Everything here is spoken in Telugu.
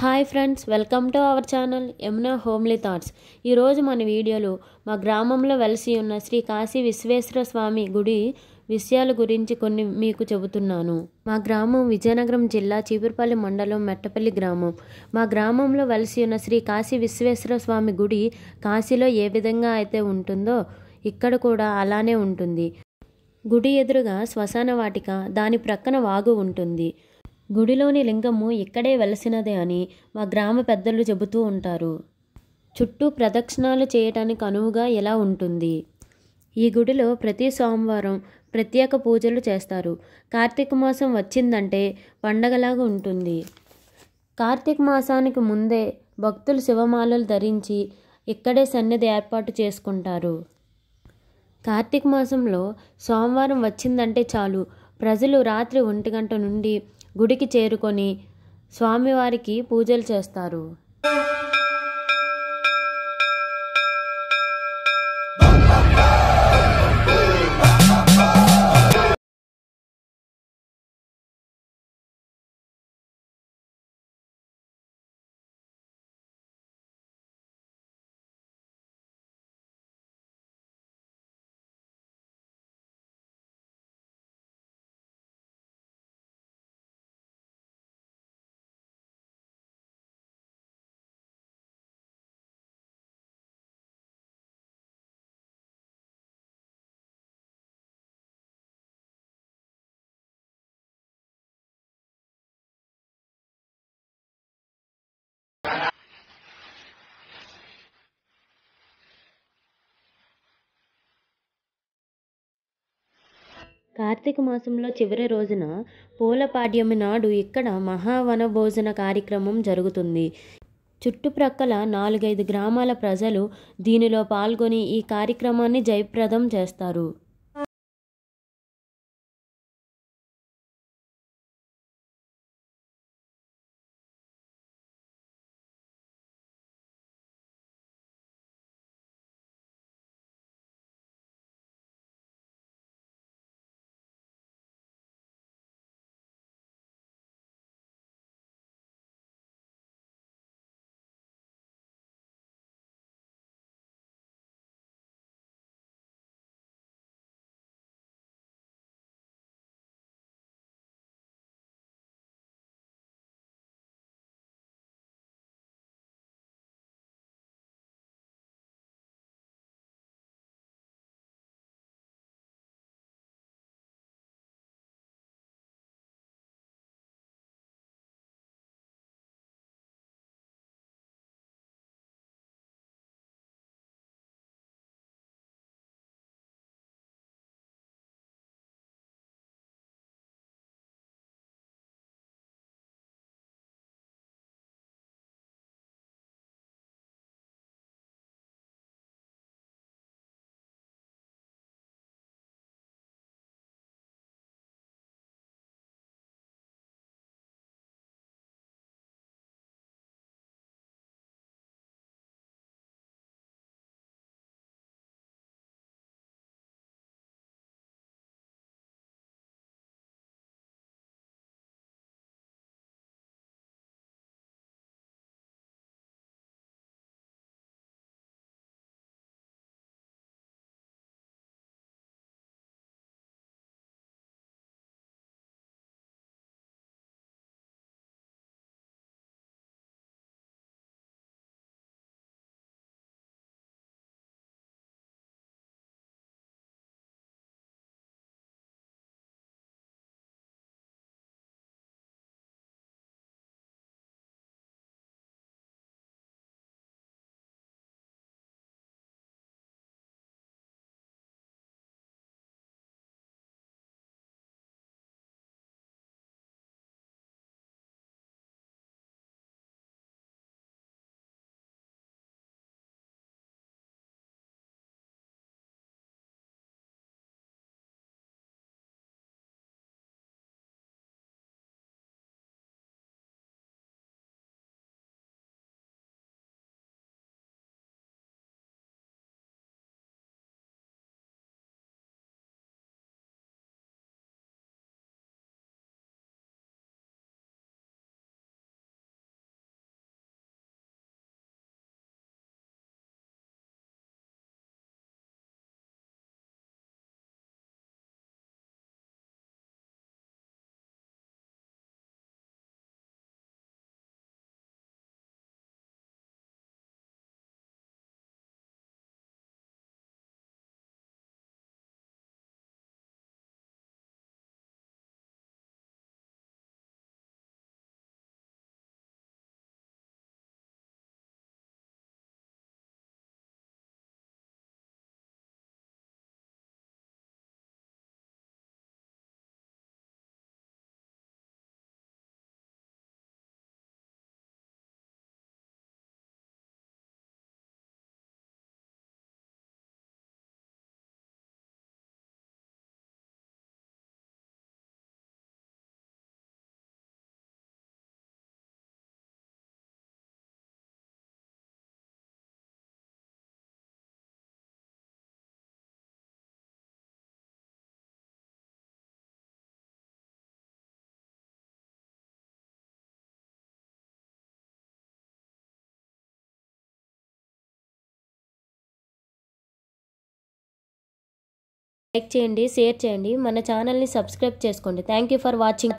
Hi friends, welcome to our channel Yamuna homely thoughts. ఈరోజు మన వీడియోలో మా గ్రామంలో వెలిసి ఉన్న శ్రీ కాశీ విశ్వేశ్వర స్వామి గుడి విషయాల గురించి కొన్ని మీకు చెబుతున్నాను. మా గ్రామం విజయనగరం జిల్లా చీపురుపల్లి మండలం మెట్టపల్లి గ్రామం. మా గ్రామంలో వెలిసి ఉన్న శ్రీ కాశీ విశ్వేశ్వర స్వామి గుడి కాశీలో ఏ విధంగా అయితే ఉంటుందో ఇక్కడ కూడా అలానే ఉంటుంది. గుడి ఎదురుగా శ్మశాన వాటిక, దాని ప్రక్కన వాగు ఉంటుంది. గుడిలోని లింగము ఇక్కడే వెలసినదే అని మా గ్రామ పెద్దలు చెబుతూ ఉంటారు. చుట్టూ ప్రదక్షిణాలు చేయటానికి అనువుగా ఇలా ఉంటుంది. ఈ గుడిలో ప్రతి సోమవారం ప్రత్యేక పూజలు చేస్తారు. కార్తీక మాసం వచ్చిందంటే పండగలాగా ఉంటుంది. కార్తీక మాసానికి ముందే భక్తులు శివమాలలు ధరించి ఇక్కడే సన్నిధి ఏర్పాటు చేసుకుంటారు. కార్తీక మాసంలో సోమవారం వచ్చిందంటే చాలు, ప్రజలు రాత్రి 1 గంట నుండి గుడికి చేరుకొని స్వామివారికి పూజలు చేస్తారు. కార్తీక మాసంలో చివరి రోజున పూల పాడ్యమి నాడు ఇక్కడ మహావనభోజన కార్యక్రమం జరుగుతుంది. చుట్టుప్రక్కల 4-5 గ్రామాల ప్రజలు దీనిలో పాల్గొని ఈ కార్యక్రమాన్ని జయప్రదం చేస్తారు. లైక్ చేయండి, షేర్ చేయండి, మన ఛానల్ని సబ్స్క్రైబ్ చేసుకోండి. Thank you for watching.